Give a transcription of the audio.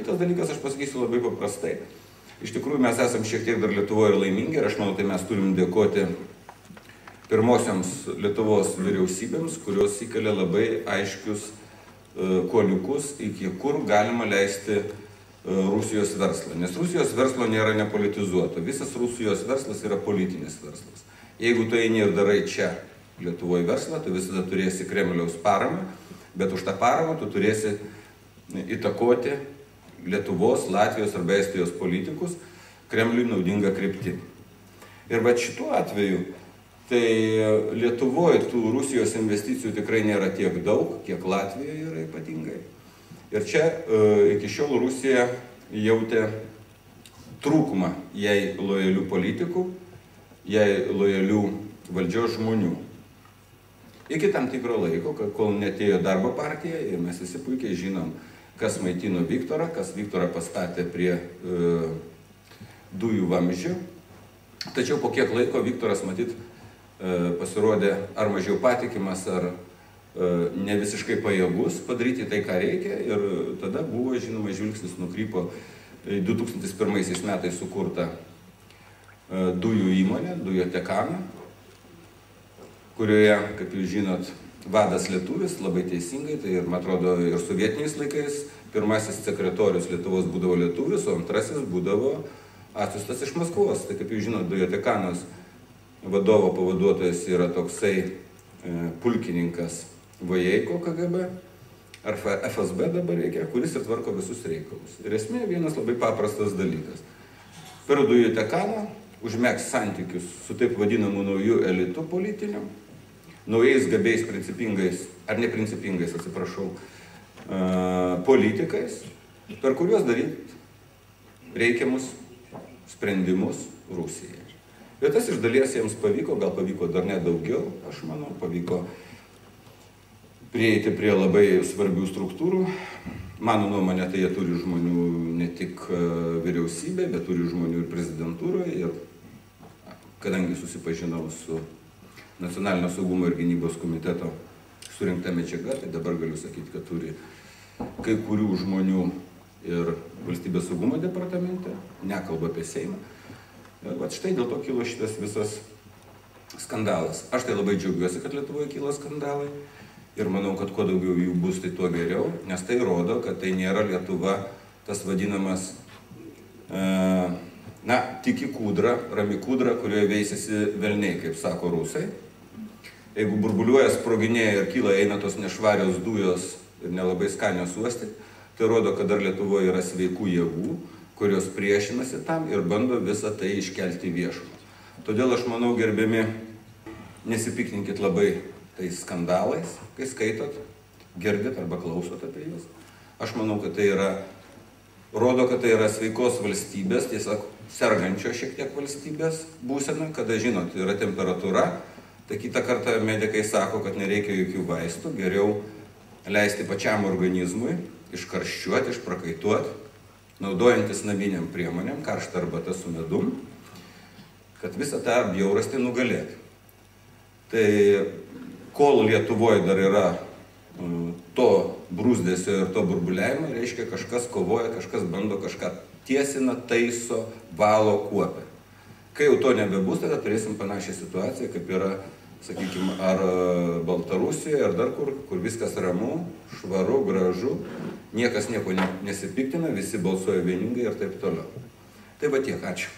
kitas dalykas, aš pasakysiu labai paprastai. Iš tikrųjų, mes esam šiek tiek dar Lietuvoje laimingi ir aš manau, tai mes turim dėkoti pirmosioms Lietuvos vyriausybėms, kurios įkelia labai aiškius kuoliukus, iki kur galima leisti Rusijos verslą. Nes Rusijos verslo nėra nepolitizuoto. Visas Rusijos verslas yra politinis verslas. Jeigu tu eini ir darai čia Lietuvoje verslą, tu visada turėsi Kremliaus paramą, bet už tą paramą tu turėsi įtakoti Lietuvos, Latvijos arba Estijos politikus Kremliui naudingą kryptį. Ir va šituo atveju, tai Lietuvoje tų Rusijos investicijų tikrai nėra tiek daug, kiek Latvijoje yra ypatingai. Ir čia iki šiol Rusija jautė trūkumą jai lojalių politikų, jai lojalių valdžios žmonių. Iki tam tikro laiko, kol netėjo darbo partija, ir mes visi puikiai žinom, kas maitino Viktorą, kas Viktorą pastatė prie dujų vamzdžių. Tačiau po kiek laiko Viktoras, matyt, pasirodė ar mažiau patikimas, ar ne visiškai pajėgus padaryti tai, ką reikia. Ir tada buvo, žinoma, žvilgsnis nukrypo 2001 metais sukurta dujų įmonė, Dujotekana, kurioje, kaip jūs žinot, vadas lietuvis, labai teisingai, tai ir, man atrodo, ir sovietiniais laikais pirmasis sekretorius Lietuvos būdavo lietuvis, o antrasis būdavo atsiųstas iš Maskvos. Tai, kaip jūs žinot, Dujotekanos vadovo pavaduotojas yra toksai pulkininkas Vojeiko KGB, ar FSB dabar reikia, kuris ir tvarko visus reikalus. Ir esmė vienas labai paprastas dalykas. Per Dujotekaną užmėgs santykius su taip vadinamu naujų elitų politiniu, naujais gabiais principingais, ar neprincipingais, atsiprašau, politikais, per kuriuos daryti reikiamus sprendimus Rusijai. Ir tas iš dalies jiems pavyko, gal pavyko dar net daugiau, aš manau, pavyko prieiti prie labai svarbių struktūrų. Mano nuomonė, tai jie turi žmonių ne tik vyriausybė, bet turi žmonių ir prezidentūroje. Ir kadangi susipažinau su Nacionalinio saugumo ir gynybos komiteto surinkta medžiaga, tai dabar galiu sakyti, kad turi kai kurių žmonių ir Valstybės saugumo departamente, nekalba apie Seimą. Ir va štai dėl to kilo šitas visas skandalas. Aš tai labai džiaugiuosi, kad Lietuvoje kyla skandalai ir manau, kad kuo daugiau jų bus, tai tuo geriau, nes tai rodo, kad tai nėra Lietuva tas vadinamas tiki kūdra, rami kūdra, kurioje veisiasi velniai, kaip sako rusai. Jeigu burbuliuoja, sproginėja ir kyla, eina tos nešvarios dujos ir nelabai skanios uostyti, tai rodo, kad dar Lietuvoje yra sveikų jėgų, kurios priešinasi tam ir bando visą tai iškelti viešumą. Todėl aš manau, gerbiami, nesipikninkit labai tais skandalais, kai skaitot, girdit arba klausot apie juos. Aš manau, kad tai yra, rodo, kad tai yra sveikos valstybės, tiesiog sergančio šiek tiek valstybės būsena, kada, žinot, yra temperatūra, tai kitą kartą medikai sako, kad nereikia jokių vaistų, geriau leisti pačiam organizmui iškarščiuoti, išprakaituoti, naudojantis naminiam priemonėm, karštą arbatą su medum, kad visą tą bjaurastį nugalėti. Tai kol Lietuvoje dar yra to brūzdesio ir to burbuliavimo, reiškia, kažkas kovoja, kažkas bando, kažką tiesina, taiso, valo, kuopia. Kai jau to nebebus, tada turėsim panašią situaciją, kaip yra, sakykime, ar Baltarusijoje, ar dar kur viskas ramu, švaru, gražu, niekas nieko nesipiktina, visi balsuoja vieningai ir taip toliau. Tai va tiek, ačiū.